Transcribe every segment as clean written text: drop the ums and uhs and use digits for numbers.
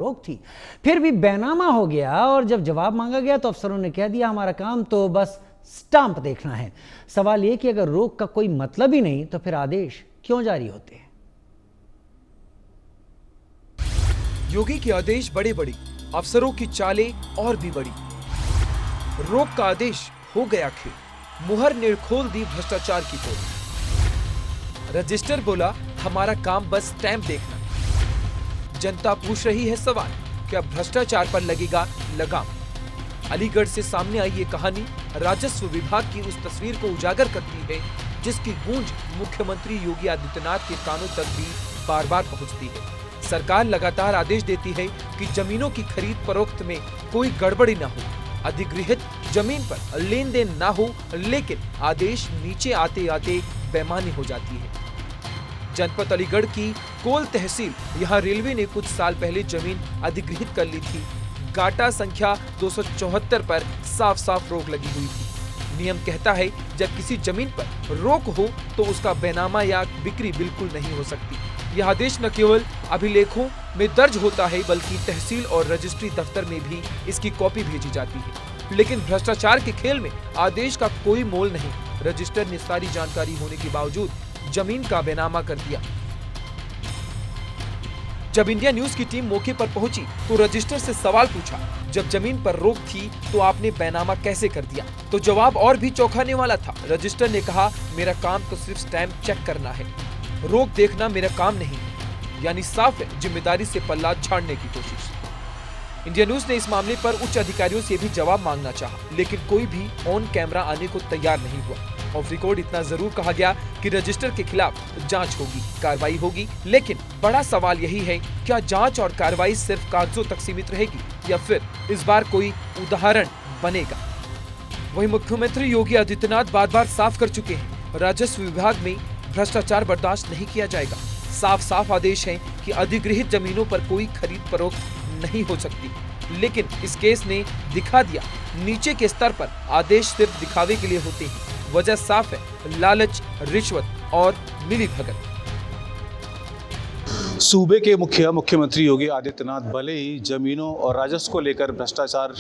रोक थी, फिर भी बैनामा हो गया और जब जवाब मांगा गया तो अफसरों ने कह दिया हमारा काम तो बस स्टांप देखना है। सवाल यह कि अगर रोक का कोई मतलब ही नहीं तो फिर आदेश क्यों जारी होते हैं? योगी के आदेश बड़े बड़े, अफसरों की चालें और भी बड़ी। रोक का आदेश हो गया खेल, मुहर ने खोल दी भ्रष्टाचार की पोल। रजिस्टर बोला हमारा काम बस स्टैंप देखना। जनता पूछ रही है सवाल, क्या भ्रष्टाचार पर लगेगा लगाम? अलीगढ़ से सामने आई ये कहानी राजस्व विभाग की उस तस्वीर को उजागर करती है जिसकी गूंज मुख्यमंत्री योगी आदित्यनाथ के कानों तक भी बार बार पहुंचती है। सरकार लगातार आदेश देती है कि जमीनों की खरीद फरोख्त में कोई गड़बड़ी न हो, अधिगृहित जमीन पर लेन देन न हो, लेकिन आदेश नीचे आते आते बेईमानी हो जाती है। जनपद अलीगढ़ की कोल तहसील, यहाँ रेलवे ने कुछ साल पहले जमीन अधिगृहित कर ली थी। गाटा संख्या 274 पर साफ साफ रोक लगी हुई थी। नियम कहता है जब किसी जमीन पर रोक हो तो उसका बैनामा या बिक्री बिल्कुल नहीं हो सकती। यह आदेश न केवल अभिलेखों में दर्ज होता है बल्कि तहसील और रजिस्ट्री दफ्तर में भी इसकी कॉपी भेजी जाती है। लेकिन भ्रष्टाचार के खेल में आदेश का कोई मोल नहीं। रजिस्टर ने सारी जानकारी होने के बावजूद जमीन का बैनामा कर दिया। जब इंडिया न्यूज की टीम मौके पर पहुंची तो रजिस्टर से सवाल पूछा, जब जमीन पर रोक थी तो आपने बैनामा कैसे कर दिया? तो जवाब और भी चौंकाने वाला था। रजिस्टर ने कहा, मेरा काम तो सिर्फ स्टैंप चेक करना है, रोक देखना मेरा काम नहीं। यानी साफ है जिम्मेदारी से पल्ला झाड़ने की कोशिश। इंडिया न्यूज ने इस मामले पर उच्च अधिकारियों से भी जवाब मांगना चाहा, लेकिन कोई भी ऑन कैमरा आने को तैयार नहीं हुआ। ऑफ रिकॉर्ड इतना जरूर कहा गया कि रजिस्टर के खिलाफ जांच होगी, कार्रवाई होगी, लेकिन बड़ा सवाल यही है, क्या जांच और कार्रवाई सिर्फ कागजों तक सीमित रहेगी या फिर इस बार कोई उदाहरण बनेगा? वहीं मुख्यमंत्री योगी आदित्यनाथ बार बार साफ कर चुके हैं, राजस्व विभाग में भ्रष्टाचार बर्दाश्त नहीं किया जाएगा। साफ साफ आदेश है कि अधिगृहित जमीनों पर कोई खरीद फरोख्त नहीं हो सकती। लेकिन इस केस ने दिखा दिया, नीचे के स्तर पर आदेश सिर्फ दिखावे के लिए होते हैं। वजह साफ है, लालच, रिश्वत और मिलीभगत। सूबे के मुख्यमंत्री योगी आदित्यनाथ भले ही जमीनों और राजस्व को लेकर भ्रष्टाचार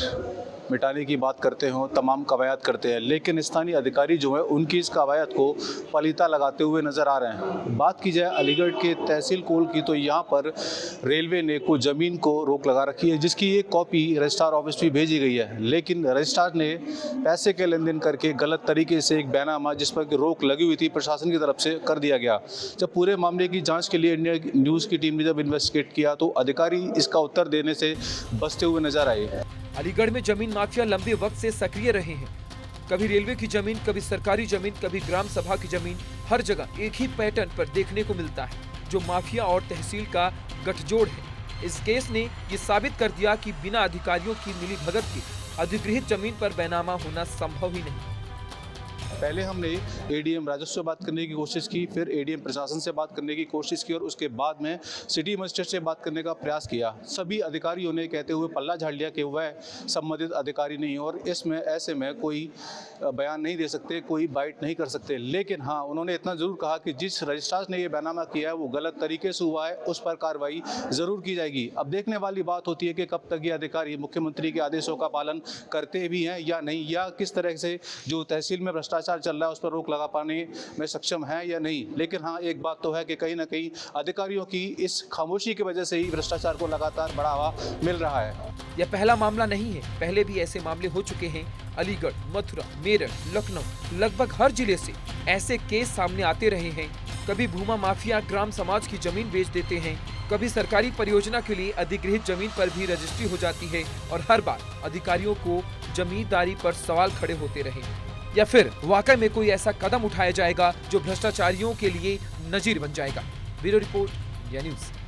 मिटाने की बात करते हो, तमाम कवायद करते हैं, लेकिन स्थानीय अधिकारी जो है उनकी इस कवायद को पलीता लगाते हुए नजर आ रहे हैं। बात की जाए अलीगढ़ के तहसील कोल की तो यहाँ पर रेलवे ने कुछ जमीन को रोक लगा रखी है जिसकी एक कॉपी रजिस्ट्रार ऑफिस भी भेजी गई है, लेकिन रजिस्ट्रार ने पैसे के लेन देन करके गलत तरीके से एक बैनामा जिस पर रोक लगी हुई थी प्रशासन की तरफ से कर दिया गया। जब पूरे मामले की जाँच के लिए इंडिया न्यूज़ की टीम ने जब इन्वेस्टिगेट किया तो अधिकारी इसका उत्तर देने से बचते हुए नजर आए। अलीगढ़ में जमीन माफिया लंबे वक्त से सक्रिय रहे हैं। कभी रेलवे की जमीन, कभी सरकारी जमीन, कभी ग्राम सभा की जमीन, हर जगह एक ही पैटर्न पर देखने को मिलता है, जो माफिया और तहसील का गठजोड़ है। इस केस ने ये साबित कर दिया कि बिना अधिकारियों की मिलीभगत के अधिगृहित जमीन पर बैनामा होना संभव ही नहीं। पहले हमने एडीएम राजस्व से बात करने की कोशिश की, फिर एडीएम प्रशासन से बात करने की कोशिश की और उसके बाद में सिटी मजिस्ट्रेट से बात करने का प्रयास किया। सभी अधिकारियों ने कहते हुए पल्ला झाड़ लिया कि वह संबंधित अधिकारी नहीं और इसमें ऐसे में कोई बयान नहीं दे सकते, कोई बाइट नहीं कर सकते। लेकिन हाँ, उन्होंने इतना ज़रूर कहा कि जिस रजिस्ट्रार ने ये बैनामा किया है वो गलत तरीके से हुआ है, उस पर कार्रवाई ज़रूर की जाएगी। अब देखने वाली बात होती है कि कब तक ये अधिकारी मुख्यमंत्री के आदेशों का पालन करते भी हैं या नहीं, या किस तरह से जो तहसील में भ्रष्टाचार चल रहा है उस पर रोक लगा पाने में सक्षम है या नहीं। लेकिन हाँ, एक बात तो है कि कहीं ना कहीं अधिकारियों की इस खामोशी की वजह से ही भ्रष्टाचार को लगातार बढ़ावा मिल रहा है। यह पहला मामला नहीं है, पहले भी ऐसे मामले हो चुके हैं। अलीगढ़, मथुरा, मेरठ, लखनऊ, लगभग हर जिले से ऐसे केस सामने आते रहे हैं। कभी भूमा माफिया ग्राम समाज की जमीन बेच देते हैं, कभी सरकारी परियोजना के लिए अधिगृहित जमीन पर भी रजिस्ट्री हो जाती है और हर बार अधिकारियों को जमींदारी पर सवाल खड़े होते रहे। या फिर वाकई में कोई ऐसा कदम उठाया जाएगा जो भ्रष्टाचारियों के लिए नजीर बन जाएगा। Bureau report, India news.